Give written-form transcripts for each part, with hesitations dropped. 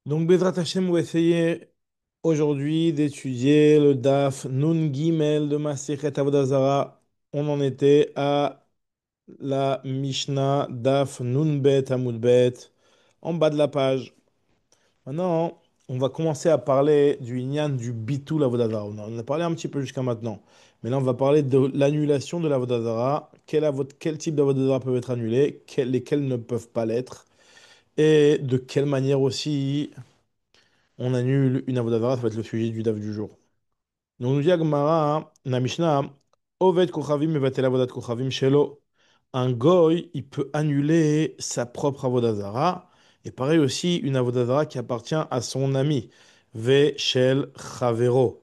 Donc, Bezrat Hashem, on va essayer aujourd'hui d'étudier le Daf Nun Gimel de Masechet Avodah Zarah. On en était à la Mishnah Daf Nun Bet Amud Bet, en bas de la page. Maintenant, on va commencer à parler du Inyan du Bitul Avodah Zarah. On en a parlé un petit peu jusqu'à maintenant. Mais là, on va parler de l'annulation de l'Avodah Zarah. Quel type d'Avodah Zarah peuvent être annulés, lesquels ne peuvent pas l'être, et de quelle manière aussi on annule une avodah, ça va être le sujet du daf du jour. Donc, nous dit Agmara, la Mishnah, Oved Kochavim mevatel avodat Kochavim shelo. Un goy, il peut annuler sa propre avodah. Et pareil aussi, une avodah qui appartient à son ami. Ve shel chavero.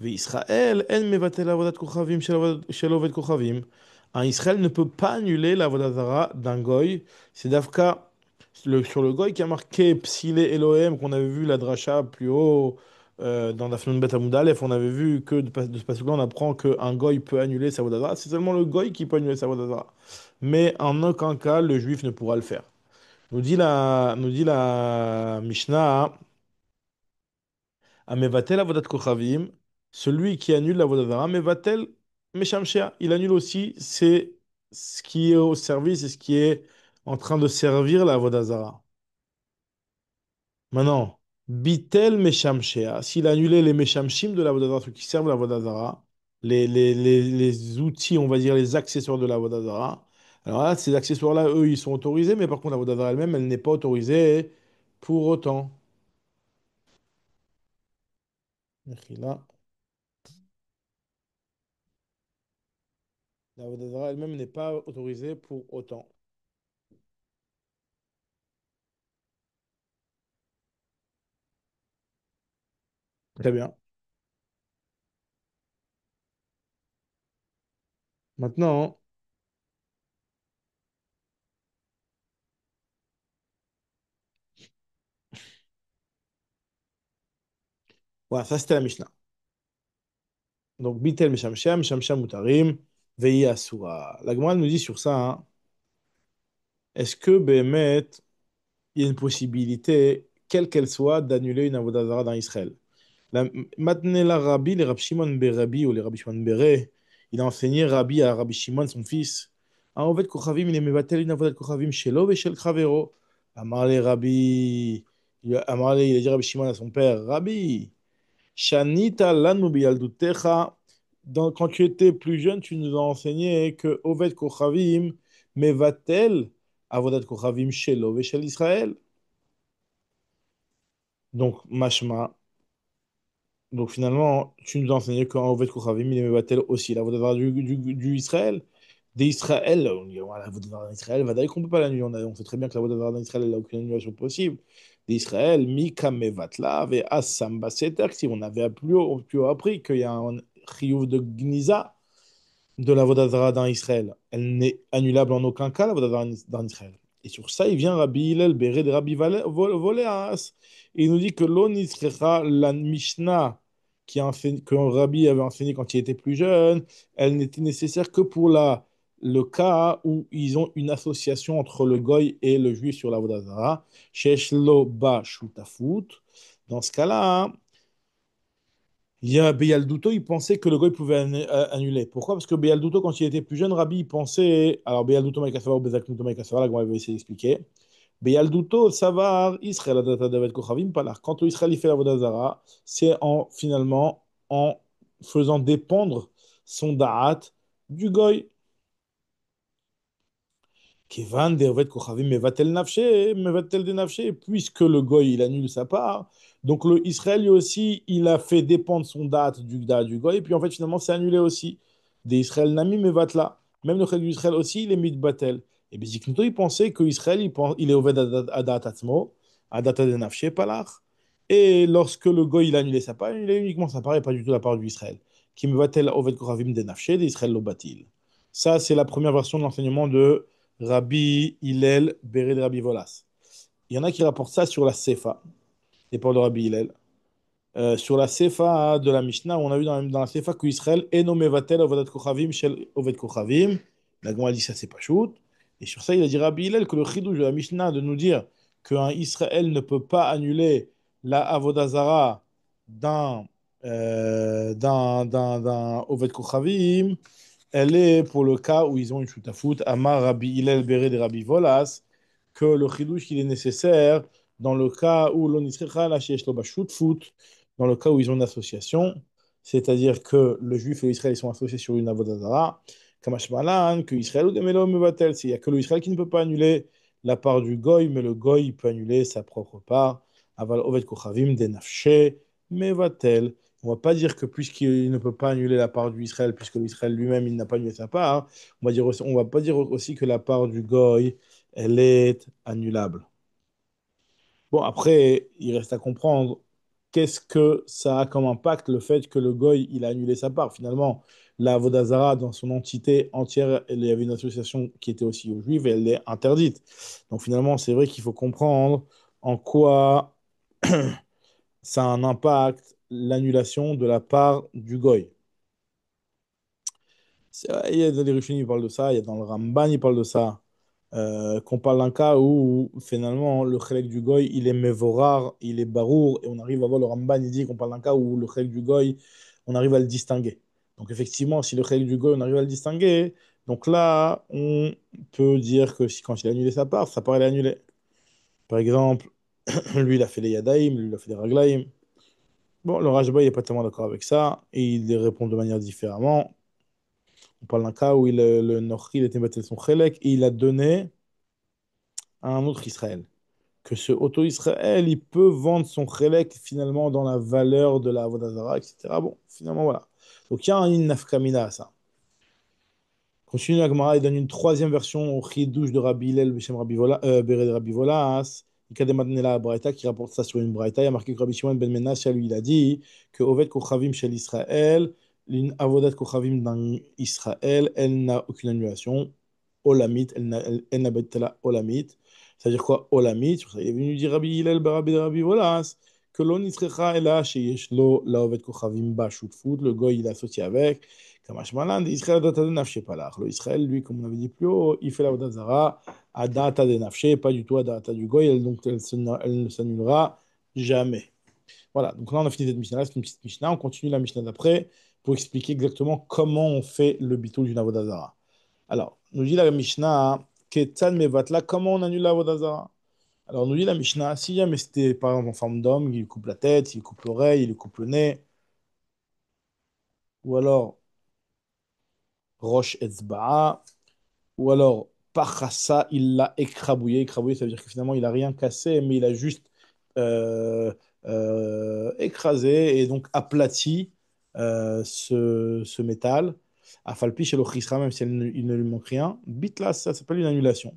Israël, en mevatel avodat kochavim shel oved kochavim. Un Israël ne peut pas annuler la vodazara d'un goy. C'est d'Afka sur le goy qui a marqué Psile Elohim, qu'on avait vu la dracha plus haut dans Dafnun Bet Amud Aleph. On avait vu que de ce passage-là, on apprend qu'un goy peut annuler sa vodazara. C'est seulement le goy qui peut annuler sa vodazara. Mais en aucun cas, le juif ne pourra le faire. Nous dit la Mishnah. Amevatel avodat kochavim, celui qui annule la vodazara, mevatel meshamshea, il annule aussi ce qui est au service et ce qui est en train de servir la vodazara. Maintenant, bitel meshamshea, s'il a annulé les meshamshim de la vodazara, ceux qui servent la vodazara, les outils, on va dire les accessoires de la vodazara, alors là, ces accessoires-là, eux, ils sont autorisés, mais par contre, la vodazara elle-même, elle n'est pas autorisée pour autant. Là, la vodazara elle-même n'est pas autorisée pour autant. Très bien. Maintenant, voilà, ça c'était la Mishnah. Donc, Bitel Meshamsham, Meshamsham Mutarim, Veillez Asura. La Gemara nous dit sur ça, hein, est-ce que Béhémet, il y a une possibilité, quelle qu'elle soit, d'annuler une Avodah dans Israël? La, Matnela Rabbi, les Rabbi Shimon Berabi ou les Rabbi Shimon Bere, il a enseigné Rabbi à Rabbi Shimon, son fils. En Oved Kochavim, il est mevatel une Avodat Kochavim shelo ve shel chavero. Amarle Rabbi, Amarle, il a dit Rabbi Shimon à son père, Rabbi. Shanita lanu biyaldutecha. Quand tu étais plus jeune, tu nous as enseigné que Oved Kochavim mevatel avodat Kochavim shelo veshel Israël. Donc, mashma. Donc, finalement, tu nous as enseigné qu'en Oved Kochavim, il mevatel aussi l'avodat du Israël. D'Israël, on dit, voilà, l'avodat d'Israël, va qu'on ne peut pas l'annuler. On sait très bien que l'avodat d'Israël, elle n'a aucune annulation possible. D'Israël, Mika mevatla, ve assam baseter. Si on avait plus haut appris qu'il y a un chiyuv de Gniza, de la Vodazara dans Israël. Elle n'est annulable en aucun cas, la Vodazara dans Israël. Et sur ça, il vient Rabbi Hillel, Béré de Rabbi Voléas. Et il nous dit que l'Onisrecha, la Mishnah que Rabbi avait enseigné quand il était plus jeune, elle n'était nécessaire que pour le cas où ils ont une association entre le goy et le juif sur la Vodazara. Shesh lo ba shutafut. Dans ce cas-là, il y a Beyal Douto, il pensait que le goy pouvait annuler. Pourquoi? Parce que Beyal Douto, quand il était plus jeune, Rabbi, il pensait. Alors, Beyal Douto Maïkasavar ou Bezak Douto Maïkasavar, là, on va essayer d'expliquer. Beyal Douto, Savar, Israël, Adata David Kochavim, Palar. Quand Israël il fait la Vodazara, c'est finalement en faisant dépendre son Da'at du goy. Kevan Deovet Kochavim Mevatel Nafshe, Mevatel de Nafshe, puisque le goy il annule sa part. Donc le Israël lui aussi, il a fait dépendre son date du date du goy, et puis en fait finalement c'est annulé aussi. Des Israël Nami Mevatla. Même le chef d'Israël aussi, il est Mitbatel. Et bien Ziknuto, il pensait que Israël, il est Oved Adat Atzmo, Adat de Nafshe Palach. Et lorsque le goy il a annulé sa part, il a uniquement sa part et pas du tout la part du Israël. Qui Mevatel Oved Kochavim de Nafshe, d'Israël Lobatil. Ça, c'est la première version de l'enseignement de Rabbi Hillel, Béré de Rabbi Volas. Il y en a qui rapportent ça sur la Sefa, les paroles de Rabbi Hillel. Sur la Sefa de la Mishnah, on a vu dans la Sefa qu'Israël est nommé Vatel Ovadat Kochavim Shel Oved Kochavim. La Gemara dit ça, c'est pas shoot. Et sur ça, il a dit Rabbi Hillel que le chidouche de la Mishnah de nous dire qu'un Israël ne peut pas annuler la Avodazara d'un d'un Oved Kochavim, elle est pour le cas où ils ont une shoot-à-foot, Amar Rabbi Hillel Beret de Rabbi Volas, que le chidouche il est nécessaire dans le cas où l'on isrecha la sheyesh lo shoot-foot, dans le cas où ils ont une association, c'est-à-dire que le juif et l'Israël ils sont associés sur une avodazara, Kamash Malan, que Israël ou Demelo Mevatel, il n'y a que l'Israël qui ne peut pas annuler la part du goy, mais le goy il peut annuler sa propre part. Aval Oved Kochavim de Nafshe Mevatel. On va pas dire que puisqu'il ne peut pas annuler la part du Israël, puisque l'Israël lui-même, il n'a pas annulé sa part, on va pas dire aussi que la part du Goy, elle est annulable. Bon, après, il reste à comprendre qu'est-ce que ça a comme impact le fait que le Goy, il a annulé sa part. Finalement, la Vodazara, dans son entité entière, il y avait une association qui était aussi aux Juifs et elle est interdite. Donc finalement, c'est vrai qu'il faut comprendre en quoi ça a un impact, l'annulation de la part du Goy. Il y a dans les Rishonim, ils parlent de ça, il y a dans le Ramban, ils parlent de ça. Qu'on parle d'un cas où finalement le Chelek du Goy, il est Mevorar, il est Barour, et on arrive à voir le Ramban, il dit qu'on parle d'un cas où le Chelek du Goy, on arrive à le distinguer. Donc effectivement, si le Chelek du Goy, on arrive à le distinguer, donc là, on peut dire que si, quand il a annulé sa part, elle est annulée. Par exemple, lui, il a fait les Yadaïm, lui, il a fait les Raglaïm. Bon, le Rajba, il n'est pas tellement d'accord avec ça, et il répond de manière différemment. On parle d'un cas où le Nochi, il était battu son Chelek et il a donné à un autre Israël. Que ce auto-Israël, il peut vendre son Chelek finalement dans la valeur de la Vodazara, etc. Bon, finalement, voilà. Donc il y a un nafkamina à ça. Continue la Gemara, il donne une troisième version au Chidouche de Rabbi Hillel, Beshem Rabbi Vola, Bered Rabbi Volas. Il y a des Matnela Braïta qui rapporte ça sur une Braïta. Il y a marqué que Rabbi Shimon ben Menashe, lui, il a dit que Oved Kochavim chez l'Israël, une Avodat Kochavim dans Israël, elle n'a aucune annulation. Olamit, elle n'a pas Olamit. C'est-à-dire quoi, Olamit? Sur ça, il est venu dire Rabbi Hillel, Rabbi Volas, que l'on Israël est là, chez Yeshlo, la Oved Kochavim, ba, foot, le goy, il est associé avec. Kamash Malan, Israël data de nafshe palach. Le Israël, lui, comme on avait dit plus haut, il fait la Avodah Zara à data de nafshe, pas du tout à data du goy, donc elle ne s'annulera jamais. Voilà, donc là on a fini cette Mishnah, c'est une petite Mishnah, on continue la Mishnah d'après pour expliquer exactement comment on fait le bitul d'une Avodah Zara. Alors, nous dit la Mishnah, Ketzad mevatla, comment on annule la Avodah Zara? Alors, nous dit la Mishnah, si jamais c'était par exemple en forme d'homme, il lui coupe la tête, il lui coupe l'oreille, il lui coupe le nez, ou alors Roche Etzba'a, ou alors, Pachassa, il l'a écrabouillé. Écrabouillé, ça veut dire que finalement, il n'a rien cassé, mais il a juste euh, écrasé et donc aplati ce métal. Afalpi chez l'Ochisra, même si il ne lui manque rien. Bitla, ça s'appelle une annulation.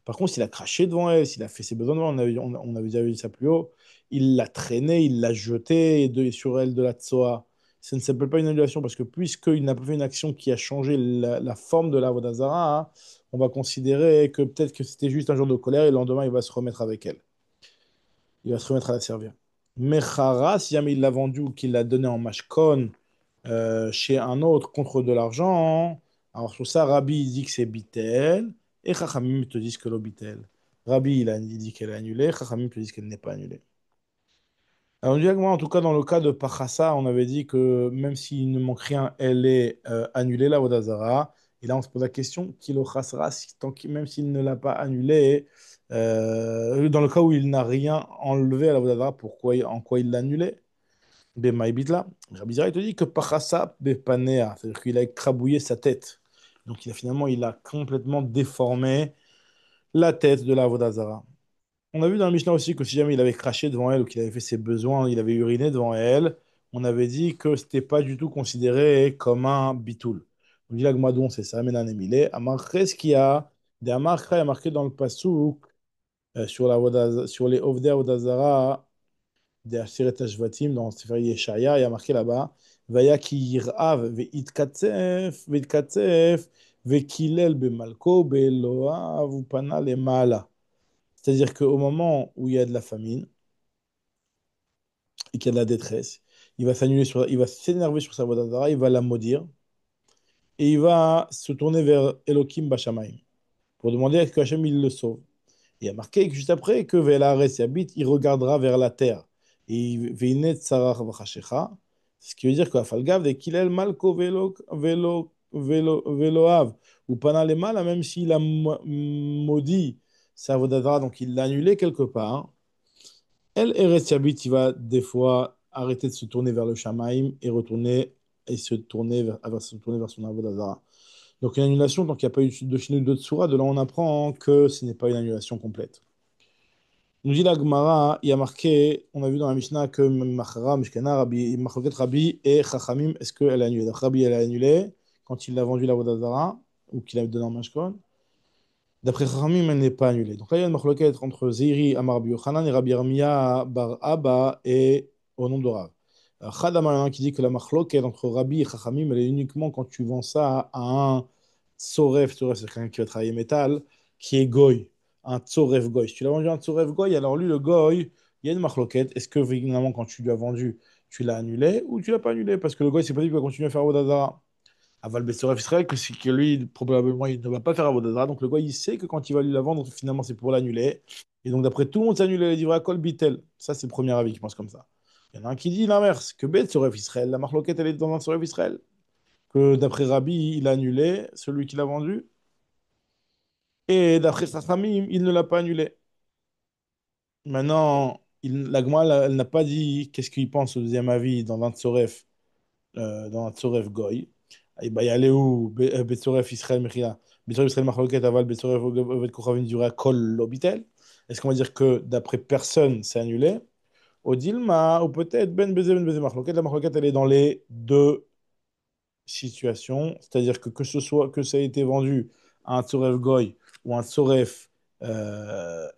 Par contre, s'il a craché devant elle, s'il a fait ses besoins devant, on avait déjà vu ça plus haut, il l'a traîné, il l'a jeté sur elle de la tsoa. Ça ne s'appelle pas une annulation parce que puisqu'il n'a pas fait une action qui a changé la forme de la Vodazara, hein, on va considérer que peut-être que c'était juste un jour de colère et le lendemain, il va se remettre avec elle. Il va se remettre à la servir. Mechara, si jamais il l'a vendu ou qu'il l'a donné en mashkon chez un autre contre de l'argent, alors sur ça, Rabbi il dit que c'est bitel et Chachamim te disent que l'eau bitel. Rabbi il dit qu'elle est annulée, Chachamim te disent qu'elle n'est pas annulée. Alors, on dit que moi, en tout cas, dans le cas de Pachassa, on avait dit que même s'il ne manque rien, elle est annulée, la Vodazara. Et là, on se pose la question, Kilo Khasra, même s'il ne l'a pas annulée, dans le cas où il n'a rien enlevé à la Vodazara, en quoi il l'a annulée? Bemaïbitla. Rabbi Zera, il te dit que Pachassa Bepanea, c'est-à-dire qu'il a écrabouillé sa tête. Donc, il a complètement déformé la tête de la Vodazara. On a vu dans le Mishnah aussi que si jamais il avait craché devant elle ou qu'il avait fait ses besoins, il avait uriné devant elle, on avait dit que c'était pas du tout considéré comme un bitoul. On dit là, Gmadon, c'est ça, Menan Emile. Amarche, ce qu'il y a, des Amarcha, il y a marqué dans le Passouk, sur les Ovdei Avodazara, des Asheret Ashvatim, dans Sefer Yeshaya, il y a marqué là-bas, Vaya ki yirav veitkatsef, vekilel bemalko, beloav, upana le mala. C'est-à-dire qu'au moment où il y a de la famine et qu'il y a de la détresse, il va s'énerver sur sa voix d'Azara, il va la maudire et il va se tourner vers Elohim Bashamayim pour demander à ce que Hachem il le sauve. Il y a marqué juste après que Velares habite, il regardera vers la terre. Et Veinet Sarach Vachashecha, ce qui veut dire que Afalgav de Kilel Malko Veloav, ou Pana le mal, même s'il a maudit sa Vodadara, donc il l'a annulé quelque part. El Eretz Yabit, il va des fois arrêter de se tourner vers le Shamaïm et retourner et se tourner vers son Avodah. Donc une annulation, donc il n'y a pas eu de Shinui de Tsura, de là on apprend que ce n'est pas une annulation complète. Nous dit la Gemara, il y a marqué, on a vu dans la Mishnah que Machara, Mishkana, Rabbi, Machloket Rabbi et Chachamim, est-ce qu'elle a annulé? Donc Rabbi, elle a annulé quand il a vendu la Vodazara ou qu'il a donné en Mashkon. D'après Chachamim, elle n'est pas annulée. Donc là, il y a une Machloket entre Ziri, Amar Rabbi Yochanan et Rabbi Armia Bar Abba et au nom de Rav. Chad Amar, il y en a un qui dit que la Machloket entre Rabbi et Chachamim, elle est uniquement quand tu vends ça à un Tsoref, c'est quelqu'un qui va travailler métal, qui est Goy, un Tsoref Goy. Si tu l'as vendu à un Tsoref Goy, alors lui, le Goy, il y a une marloquette. Est-ce que, finalement, quand tu lui as vendu, tu l'as annulé ou tu l'as pas annulé? Parce que le Goy, c'est possible qu'il va continuer à faire Vodazara. Aval Betsoref Israël, que c'est que lui, probablement, il ne va pas faire Vodazara. Donc le Goy, il sait que quand il va lui la vendre, finalement, c'est pour l'annuler. Et donc, d'après tout le monde, c'est annulé les livres à Kol Bitel. Ça, c'est le premier avis qui pense comme ça. Il y en a un qui dit l'inverse, que Betsoref Israël, la marloquette, elle est dans un Tsoref Israël. Que d'après Rabbi, il a annulé celui qui l'a vendu. Et d'après sa famille, il ne l'a pas annulé. Maintenant, la Gemara, elle n'a pas dit qu'est-ce qu'il pense au deuxième avis dans un Tsoref Goy. Et bah, il y a Léou, Betsoref Israël Mechila, Betsoref Israël Machloket Aval, Betsoref Ovet Kochavin Dura Kol Lobitel. Est-ce qu'on va dire que d'après personne, c'est annulé? Odilma, ou peut-être Ben Beze Machloket. La Machloket, elle est dans les deux situation, c'est-à-dire que ce soit que ça ait été vendu à un Tsoref Goy ou un Tsoref un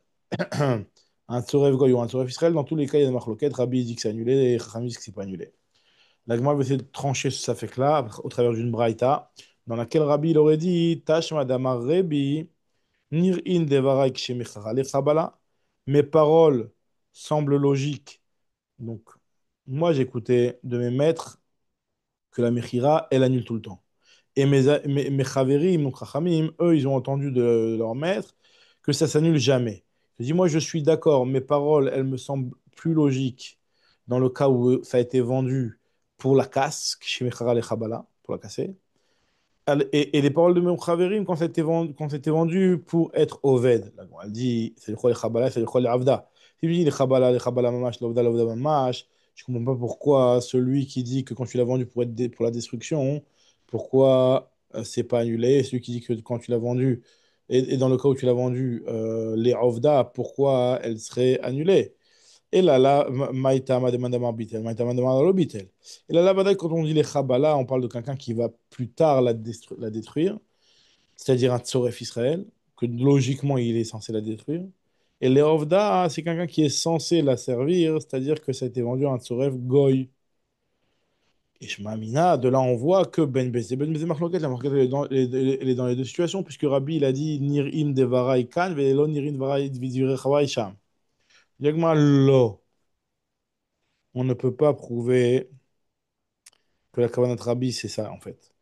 Tsoref Goy ou un Tsoref Israël, dans tous les cas, il y a des marloquettes. Rabbi dit que c'est annulé et Chachamim dit que c'est pas annulé. La Gemara va essayer de trancher ce safek-là au travers d'une braïta dans laquelle Rabbi il aurait dit Tash Madama Rebi Nir'in Devarai Kshemichara Lechabala. Mes paroles semblent logiques. Donc, moi, j'écoutais de mes maîtres que la Mechira, elle annule tout le temps. Et mes Chaverim, donc Chachamim, eux, ils ont entendu de leur maître que ça s'annule jamais. Je dis, moi, je suis d'accord, mes paroles, elles me semblent plus logiques dans le cas où ça a été vendu pour la casse, chez Mechara le Chabala, pour la casser. Et les paroles de mes Chaverim, quand c'était vendu pour être Oved. Là, bon, elle dit, c'est le Chol Chabala, c'est le Chol Avda. Si je dis les Chabala Mamash, l'Ovda, l'Ovda Mamash, je ne comprends pas pourquoi celui qui dit que quand tu l'as vendu pour être pour la destruction, pourquoi c'est pas annulé. Et celui qui dit que quand tu l'as vendu, et dans le cas où tu l'as vendu, les Ovda, pourquoi elle serait annulée. Et là, Maïtama demande à Marbitel, Maïtama demande à l'Obitel. Et là, quand on dit les Chabala, on parle de quelqu'un qui va plus tard la détruire, c'est-à-dire un Tsoref Israël, que logiquement il est censé la détruire. Et les Ovda, c'est quelqu'un qui est censé la servir, c'est-à-dire que ça a été vendu à un Tsoref Goy. Et Shema Mina, de là on voit que Ben Bezé Marloket, la marquette, elle est dans les deux situations, puisque Rabbi il a dit Nir'im devarai kan, velo Nir'im devarai vidurei sham. Yagma lo. On ne peut pas prouver que la Kavanat Rabbi, c'est ça, en fait.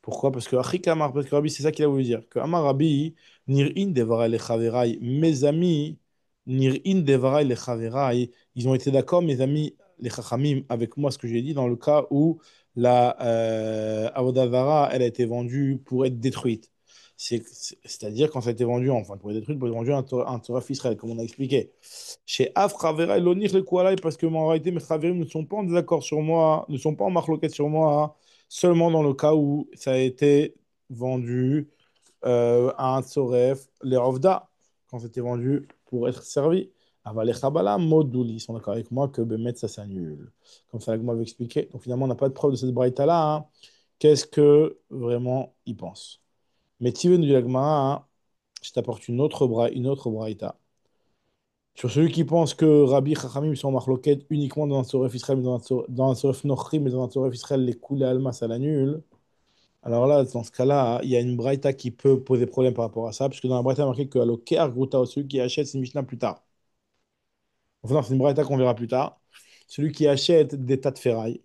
Pourquoi? Parce que Achik Amar, parce que Rabbi, c'est ça qu'il a voulu dire. Que Amar Rabbi, Nir'in devarai le chaverai. Mes amis, Nir'in devarai le chaverai, ils ont été d'accord, mes amis, les Chachamim, avec moi, ce que j'ai dit, dans le cas où la Avodah Zarah, elle a été vendue pour être détruite. C'est-à-dire quand ça a été vendu, enfin, pour être détruite, pour être vendu à un Torah Israël, comme on a expliqué. Chez Af, Chavera et Lonir le Kualai, parce que en réalité, mes Chaverim ne sont pas en désaccord sur moi, ne sont pas en marloquette sur moi, seulement dans le cas où ça a été vendu à un Tsoref, les Rovda, quand c'était vendu pour être servi. Aval les Chabala, Modouli, ils sont d'accord avec moi que Bemet, ça s'annule. Comme ça, moi, m'avait expliqué. Donc finalement, on n'a pas de preuve de cette braïta-là. Hein. Qu'est-ce que vraiment ils pensent? Mais Tivenu du Lagma, hein, je t'apporte une autre braïta. Sur celui qui pense que Rabbi Chachamim sont marloquettes uniquement dans un Tsoref Israël, mais dans un Tsoref Nochri, mais dans un Tsoref Israël, les coulées Alma, ça l'annule. Alors là, dans ce cas-là, il y a une braïta qui peut poser problème par rapport à ça, puisque dans la braïta, il y a marqué que Aloker Gruta, celui qui achète, c'est une Mishnah plus tard. Enfin, non, c'est une braïta qu'on verra plus tard. Celui qui achète des tas de ferraille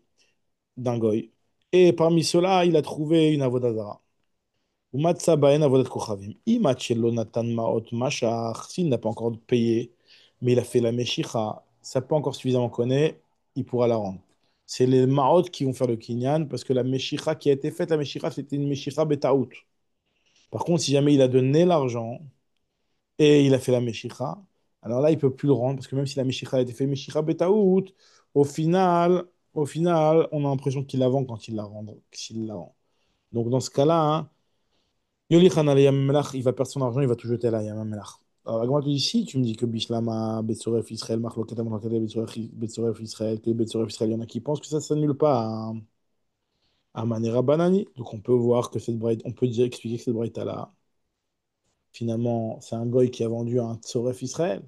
d'un goy. Et parmi ceux-là, il a trouvé une avodazara. Umatsa baen avodat kochavim. Imachelo natan maot mashach. S'il n'a pas encore payé, mais il a fait la meshicha, ça pas encore suffisamment connaît, il pourra la rendre. C'est les maot qui vont faire le kinyan, parce que la meshicha qui a été faite, la meshicha, c'était une meshicha betaout. Par contre, si jamais il a donné l'argent et il a fait la meshicha, alors là, il peut plus le rendre, parce que même si la meshicha a été faite meshicha betaout, au final, au final, on a l'impression qu'il la vend quand il la rend. S'il la rend. Donc dans ce cas-là, hein, Yolichan al Yam Melach, il va perdre son argent, il va tout jeter à la Yam Melach. Alors, Agma te dit, si tu me dis que Bishlama, Betsoref Israël, Machloket Amachloket, Betsoref Israël, que Betsoref Israël, il y en a qui pensent que ça s'annule pas à Manera Banani. Donc, on peut voir que cette braïta, on peut dire, expliquer que cette braïta-là, finalement, c'est un goy qui a vendu un Tsoref Israël.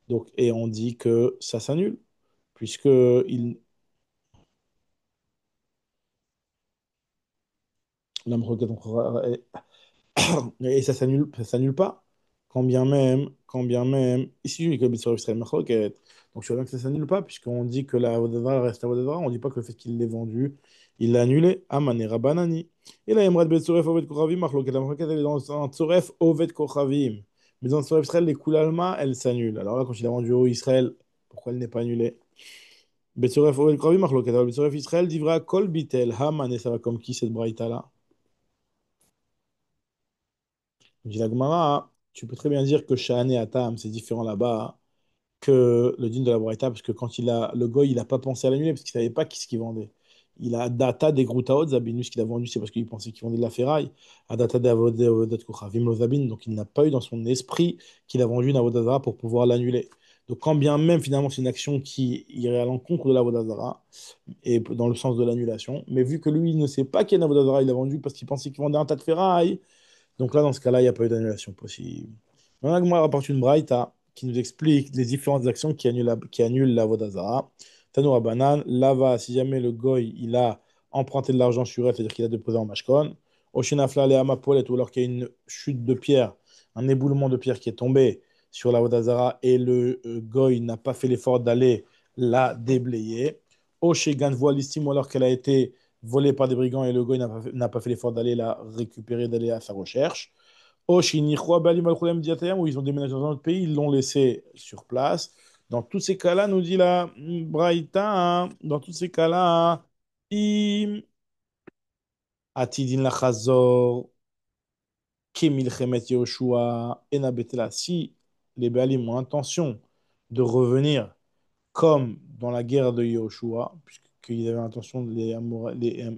Donc, et on dit que ça s'annule, puisque il, la Machloket et ça s'annule pas. Quand bien même, ici, je dis sur Israël Marloquet. Donc, je vois bien que ça s'annule pas, puisqu'on dit que la Vodavara reste à Vodavara. On dit pas que le fait qu'il l'ait vendu, il l'a annulé. Amanera Banani. Et là, Emrad Betsoref Ovet Kochavim, Marloquet. La Marloquet, elle est dans un Tsoref Ovet Kochavim. Mais dans le Tsoref Israël, les Koulalma, elle s'annule. Alors là, quand il a vendu au Israël, pourquoi elle n'est pas annulée? Betsoref Ovet Kochavim, Marloquet. Betsoref Israël, Divra Kol Bitel. Haman, et ça va comme qui cette braïta-là? Dit la Gemara, tu peux très bien dire que Shahane et Atam, c'est différent là-bas que le din de la Braïta, parce que quand le goy, il n'a pas pensé à l'annuler parce qu'il ne savait pas qui ce qu'il vendait. Il a data des groutaot, Zabinus qu'il a vendu, c'est parce qu'il pensait qu'il vendait de la ferraille. A data des avodat kochavim lo Zabin, donc il n'a pas eu dans son esprit qu'il a vendu une avodazara pour pouvoir l'annuler. Donc quand bien même finalement c'est une action qui irait à l'encontre de l'avodazara et dans le sens de l'annulation, mais vu que lui il ne sait pas qu'il y a une avodazara, il a vendu parce qu'il pensait qu'il vendait un tas de ferraille, donc là, dans ce cas-là, il n'y a pas eu d'annulation possible. On a rapporte une braïta qui nous explique les différentes actions qui annulent la vodazara. Tanoura Banan, Lava, si jamais le goy il a emprunté de l'argent sur elle, c'est-à-dire qu'il a déposé en mashkon. Oshinafla le Amapolet, ou alors qu'il y a une chute de pierre, un éboulement de pierre qui est tombé sur la vodazara et le goy n'a pas fait l'effort d'aller la déblayer. Oshegan Voilistim, ou alors qu'elle a été volée par des brigands et le goy n'a pas fait l'effort d'aller la récupérer, d'aller à sa recherche. Oshinichwa Balim Al-Khulem Diatayam, où ils ont déménagé dans un autre pays, ils l'ont laissé sur place. Dans tous ces cas-là, nous dit la Braïta, hein, dans tous ces cas-là, im atidin lachazor kemilchemet Yehoshua enabetela. Si les Baalim ont intention de revenir comme dans la guerre de Yehoshua, puisqu'ils avaient l'intention, les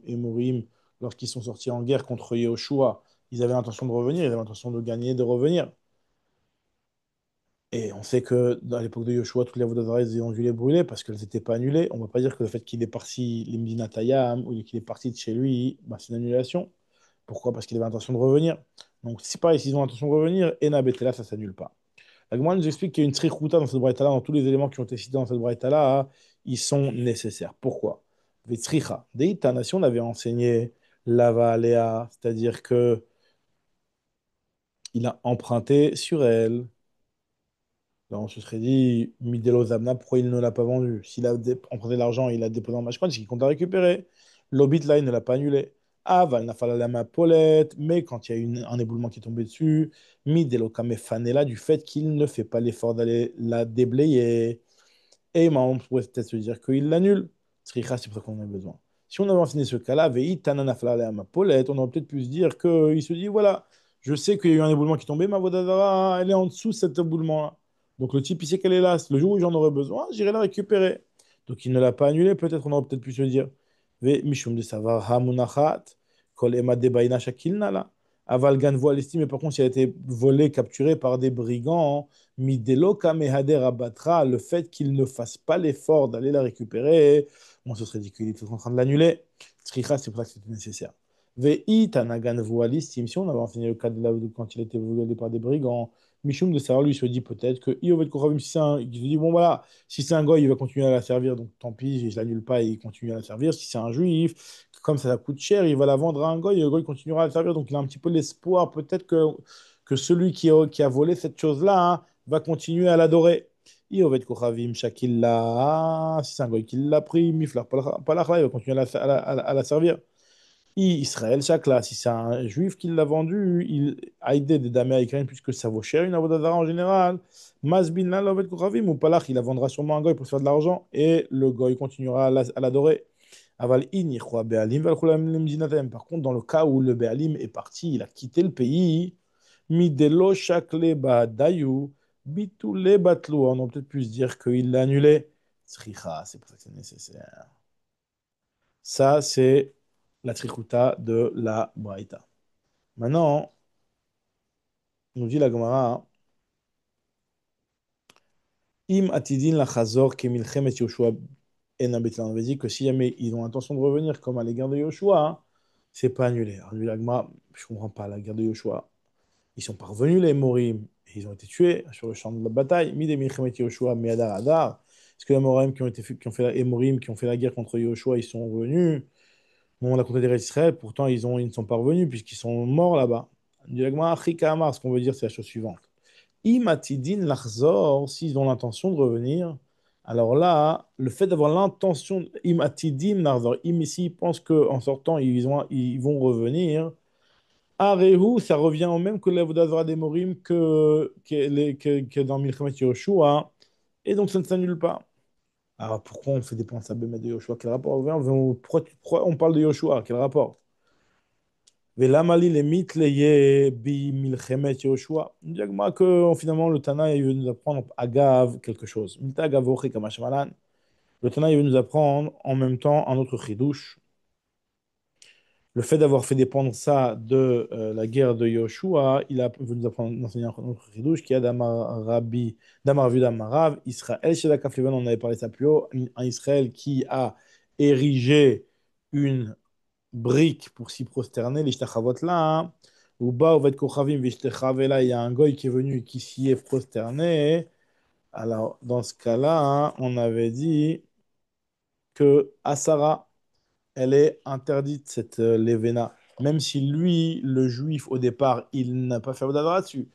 Émorim, lorsqu'ils sont sortis en guerre contre Yehoshua, ils avaient l'intention de revenir, ils avaient l'intention de gagner, de revenir. Et on sait que dans l'époque de Yoshua, toutes les avodas ils ont dû les brûler parce qu'elles n'étaient pas annulées. On ne va pas dire que le fait qu'il est parti l'Imdina Tayyam ou qu'il est parti de chez lui, bah, c'est une annulation. Pourquoi? Parce qu'il avait l'intention de revenir. Donc, si pareil, s'ils ont l'intention de revenir, Ena Betela, ça ne s'annule pas. La Gemara nous explique qu'il y a une trichouta dans cette braïta-là, dans tous les éléments qui ont été cités dans cette braïta-là, ils sont nécessaires. Pourquoi? Vetricha. Deitana, si on avait enseigné Lava Alea, c'est-à-dire que il a emprunté sur elle. Là, on se serait dit, Midelo Zamna, pourquoi il ne l'a pas vendu? S'il a emprunté l'argent, il a déposé en match, c'est qu'il compte la récupérer. L'Obit, là, il ne l'a pas annulé. Ah, Valnafala la main Paulette, mais quand il y a un éboulement qui est tombé dessus, Midelo Kamefanela, du fait qu'il ne fait pas l'effort d'aller la déblayer. Et on pourrait peut-être se dire qu'il l'annule. Sricha, c'est pour ça qu'on en a besoin. Si on avait enseigné ce cas-là, on aurait peut-être pu se dire qu'il se dit voilà, je sais qu'il y a eu un éboulement qui est tombé, ma Vodadara, elle est en dessous de cet éboulement-là. Donc le type, il sait qu'elle est là. Le jour où j'en aurais besoin, j'irai la récupérer. Donc il ne l'a pas annulé, peut-être on aurait peut-être pu se dire Ve mishum de savar hamunachat, kol ema debaina shakilna là. Aval ganvo l'estime, mais par contre, il a été volé, capturé par des brigands. Midelo kamehader abatra, le fait qu'il ne fasse pas l'effort d'aller la récupérer, on se serait dit qu'il était en train de l'annuler. Tzricha, c'est pour ça que c'était nécessaire. Vei tanagan voalistim, si on avait enseigné le cas de là quand il a été volé par des brigands, Michoum de savoir, lui se dit peut-être que Iovet Kochavim, si c'est il se dit bon voilà, si c'est un gars, il va continuer à la servir, donc tant pis, je l'annule pas et il continue à la servir. Si c'est un juif, comme ça coûte cher, il va la vendre à un gars et le gars il continuera à la servir, donc il a un petit peu l'espoir peut-être que celui qui a volé cette chose-là, hein, va continuer à l'adorer. Iovet Kochavim, Shakilla, si c'est un goy qui l'a pris, Miflar Palachla, il va continuer à la servir. Israël, Shakla, si c'est un juif qui l'a vendu, il a aidé des Américains puisque ça vaut cher une avodazara en général. Masbin la lovet kochavim ou palach, il la vendra sûrement à un goy pour se faire de l'argent et le goy continuera à l'adorer. Aval in yichwa be'alim vel chulam limdinatem. Par contre, dans le cas où le be'alim est parti, il a quitté le pays, midelo shakle ba'dayu, bitule batlu. On peut peut-être plus dire qu'il l'a annulé. Tzricha, c'est pour ça que c'est nécessaire. Ça, c'est la trichuta de la Braïta. Maintenant, nous dit la Gemara, Im atidin la chazor kemilchemet Yoshua en Abetlan. On avait dit que si jamais ils ont l'intention de revenir comme à la guerre de Yoshua, hein, c'est pas annulé. Alors, lui, la Gemara, je comprends pas la guerre de Yoshua. Ils sont parvenus, les Morim, et ils ont été tués sur le champ de la bataille. Mi de milchemet Yoshua, mi adar adar. Est-ce que les Morim qui ont fait la, et Morim qui ont fait la guerre contre Yoshua, ils sont revenus? Bon, on a compté des Israël, pourtant ils ne sont pas revenus puisqu'ils sont morts là-bas. Ce qu'on veut dire, c'est la chose suivante. Imatidin lachzor, s'ils ont l'intention de revenir, alors là, le fait d'avoir l'intention, imatidin lachzor, ici, ils pensent qu'en sortant, ils vont revenir. Arehu, ça revient au même que l'Avodazara des Morim que dans Milchemet Yoshua, et donc ça ne s'annule pas. Alors pourquoi on fait des pensées à Bémet de Yoshua? Quel rapport? Pourquoi on parle de Yoshua? Quel rapport? Velamali les mitleye bi milchemet Yoshua. On dit que finalement le Tana il veut nous apprendre à Gav quelque chose. Milta Gavochi kamashmalan. Le Tana il veut nous apprendre en même temps un autre chidouche. Le fait d'avoir fait dépendre ça de la guerre de Yoshua, veut nous apprendre d'enseigner un autre chidouche qui a d'Amar Rabbi, d'Amar Vu d'Amarav, Israël chez la Kaflivan, on avait parlé de ça plus haut, un Israël qui a érigé une brique pour s'y prosterner, l'ishtachavot là, hein. Ou bas, ovet kochavim, vishtechaveh là, il y a un goy qui est venu et qui s'y est prosterné. Alors, dans ce cas-là, hein, on avait dit que Asara, elle est interdite, cette Levena. Même si lui, le juif, au départ, il n'a pas fait d'adra dessus.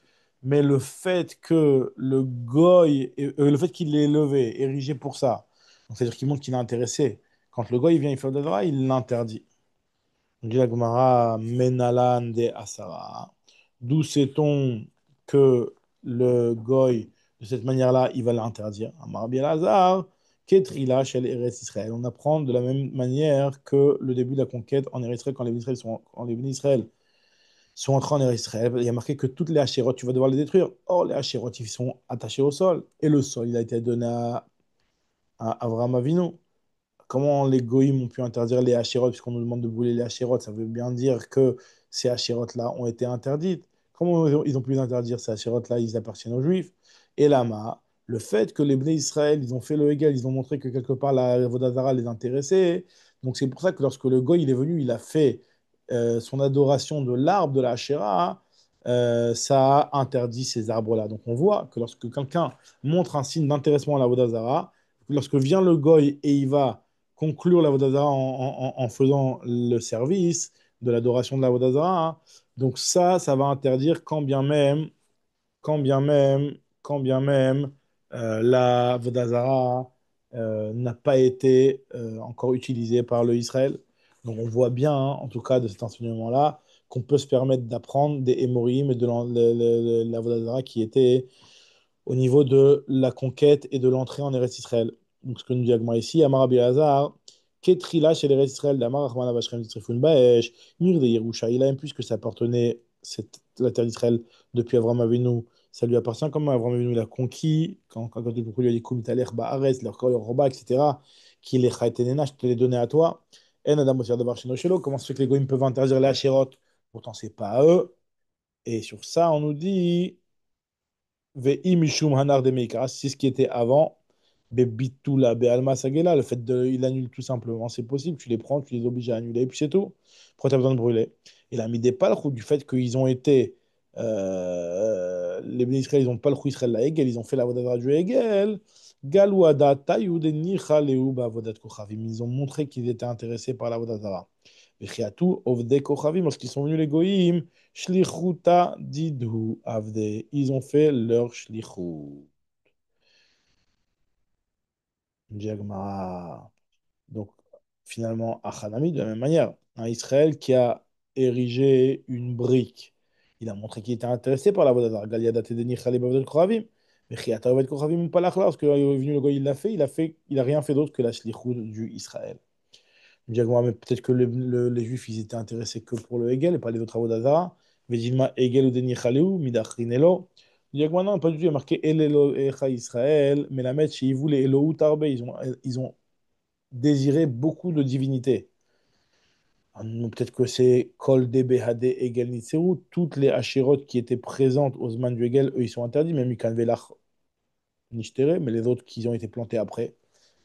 Mais le fait que le goy, le fait qu'il l'ait levé, érigé pour ça, donc c'est-à-dire qu'il montre qu'il est intéressé. Quand le goy il vient, il fait d'adra, il l'interdit. On dit la Gemara, Menalan de Asara. D'où sait-on que le goy, de cette manière-là, il va l'interdire? Amar Rabbi Elazar, Ketrila shel Eretz Israël. On apprend de la même manière que le début de la conquête en Eretz Israël, quand les bénis Israël sont entrés en Eretz Israël, il y a marqué que toutes les hachérotes, tu vas devoir les détruire. Or, les hachérotes, ils sont attachés au sol. Et le sol, il a été donné à Avraham Avinu. Comment les goïms ont pu interdire les hachérotes, puisqu'on nous demande de brûler les hachérotes, ça veut bien dire que ces hachérotes-là ont été interdites. Comment ils ont pu interdire ces hachérotes-là? Ils appartiennent aux juifs. Et là, le fait que les Bnei Israël, ils ont fait le Hegel, ils ont montré que quelque part la Vodazara les intéressait. Donc c'est pour ça que lorsque le goy il est venu, il a fait son adoration de l'arbre de la Hachéra, ça a interdit ces arbres-là. Donc on voit que lorsque quelqu'un montre un signe d'intéressement à la Vodazara, lorsque vient le goy et il va conclure la Vodazara en faisant le service de l'adoration de la Vodazara, hein. Donc ça va interdire quand bien même la Vodazara n'a pas été encore utilisée par le Israël. Donc on voit bien, hein, en tout cas de cet enseignement-là, qu'on peut se permettre d'apprendre des Émorim et de la Vodazara qui était au niveau de la conquête et de l'entrée en Eretz Israël. Donc, ce que nous dit Agma ici, Amar Rabbi Elazar, Ketrila chez l'Eretz Israël, d'Amar Rahman Avashrem Zitrifun Baesh, Mir de Yerusha, il a même puisque ça appartenait, la terre d'Israël, depuis Avram Avinu, ça lui appartient comme Avram Avinu l'a conquis, quand il lui a dit Kum Taler Baaretz, leur corps, leur roba, etc., qu'il les Chaïtenena, je te les donnais à toi. En Adam Osir Davar Sheno Shelo, comment se fait que les Goïms peuvent interdire les Hachérot? Pourtant, c'est pas à eux. Et sur ça, on nous dit. Ve'i mishum hanar de meikara, c'est ce qui était avant. Bebitula be'alma sagela, le fait de, il annule tout simplement, c'est possible, tu les prends, tu les obliges à annuler, et puis c'est tout. Pourquoi tu as besoin de brûler? Il a mis des palchou du fait qu'ils ont été, les bénis Israël, ils n'ont pas le chou Israël la Hegel, ils ont fait la vodat du Hegel. Galouada taïou de nichaleu ba'avodat kochavim. Ils ont montré qu'ils étaient intéressés par la vodat. Vechiatu ovde kochavim, lorsqu'ils sont venus les goïms, shlichuta didhu avde. Ils ont fait leur shlichut. Diagmara. Donc, finalement à Hanami de la même manière. Un Israël qui a érigé une brique. Il a montré qu'il était intéressé par la Vodazara. Galiadat et Deni Khaleb Avodat Koravim. Mais Chiata Avodat Koravim pas là, parce que est venu le goy, il a rien fait d'autre que la shlichut du Israël. Je me dis, mais peut-être que les Juifs, ils étaient intéressés que pour le Hegel et pas les autres Avodah. Vedilma Hegel ou Deni Chaleu, Midachrinelo. Je dis, non, pas du tout, il y a marqué El Elohecha Israël, mais la mettre chez vous, les Elohut Arbe, ils ont désiré beaucoup de divinité. Ah, non, peut-être que c'est Kol Debe Hade Hegel Nitzeru, toutes les Hachirot qui étaient présentes aux Zman du Hegel, eux, ils sont interdits, même Mikan Velach Nishtere, mais les autres qui ont été plantés après.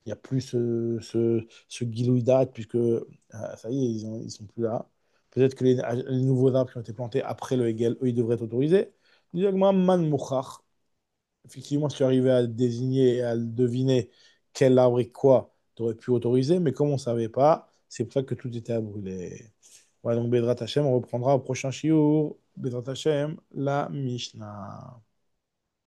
Il n'y a plus ce Gilouidat, puisque ça y est, ils sont plus là. Peut-être que les nouveaux arbres qui ont été plantés après le Hegel, eux, ils devraient être autorisés. Directement, Man Mouchach. Effectivement, si tu arrivais à désigner et à deviner quel arbre et quoi, tu aurais pu autoriser, mais comme on ne savait pas, c'est pour ça que tout était à brûler. Ouais, donc Bedrat Hashem, on reprendra au prochain shiur. Bedrat Hashem, la Mishnah.